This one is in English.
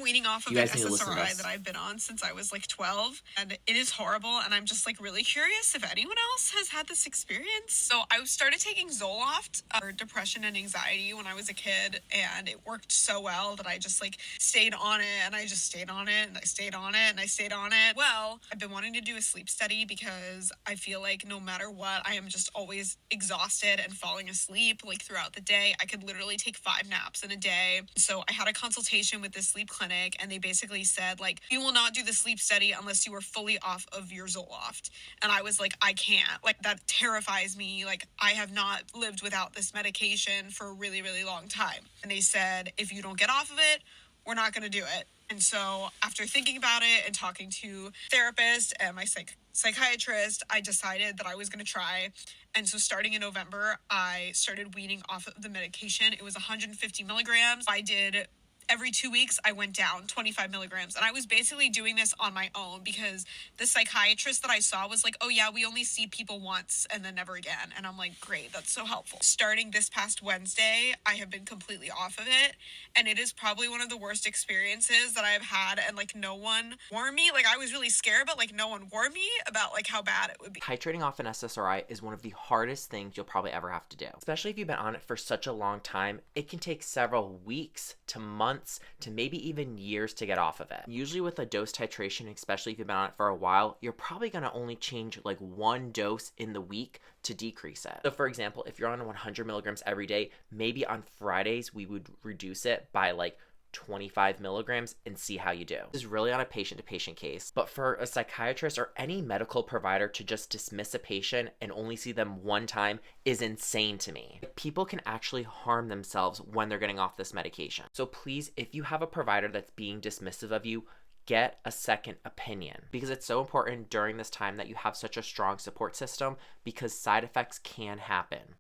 weaning off of You an guys need to listen to SSRI this. that I've been on since I was like 12, and it is horrible, and I'm just like really curious if anyone else has had this experience. So I started taking Zoloft for depression and anxiety when I was a kid, and it worked so well that I just like stayed on it, and I just stayed on it, and I stayed on it, and I stayed on it. Well, I've been wanting to do a sleep study because I feel like no matter what, I am just always exhausted and falling asleep like throughout the day. I could literally take 5 naps in a day. So I had a consultation with this sleep clinic, and they basically said like, you will not do the sleep study unless you are fully off of your Zoloft. And I was like, I can't. Like, that terrifies me. Like, I have not lived without this medication for a really, really long time. And they said, if you don't get off of it, we're not going to do it. And so after thinking about it and talking to therapists and my psychiatrist, I decided that I was going to try. And so starting in November, I started weaning off of the medication. It was 150 milligrams. I did every 2 weeks, I went down 25 milligrams. And I was basically doing this on my own because the psychiatrist that I saw was like, oh yeah, we only see people once and then never again. And I'm like, great, that's so helpful. Starting this past Wednesday, I have been completely off of it. And it is probably one of the worst experiences that I've had. And like, no one warned me. Like, I was really scared, but like, no one warned me about like how bad it would be. Titrating off an SSRI is one of the hardest things you'll probably ever have to do. Especially if you've been on it for such a long time, it can take several weeks to months to maybe even years to get off of it. Usually with a dose titration, especially if you've been on it for a while, you're probably going to only change like 1 dose in the week to decrease it. So for example, if you're on 100 milligrams every day, maybe on Fridays we would reduce it by like 25 milligrams and see how you do. This is really on a patient-to-patient case, but for a psychiatrist or any medical provider to just dismiss a patient and only see them 1 time is insane to me. People can actually harm themselves when they're getting off this medication. So please, if you have a provider that's being dismissive of you, get a second opinion, because it's so important during this time that you have such a strong support system, because side effects can happen.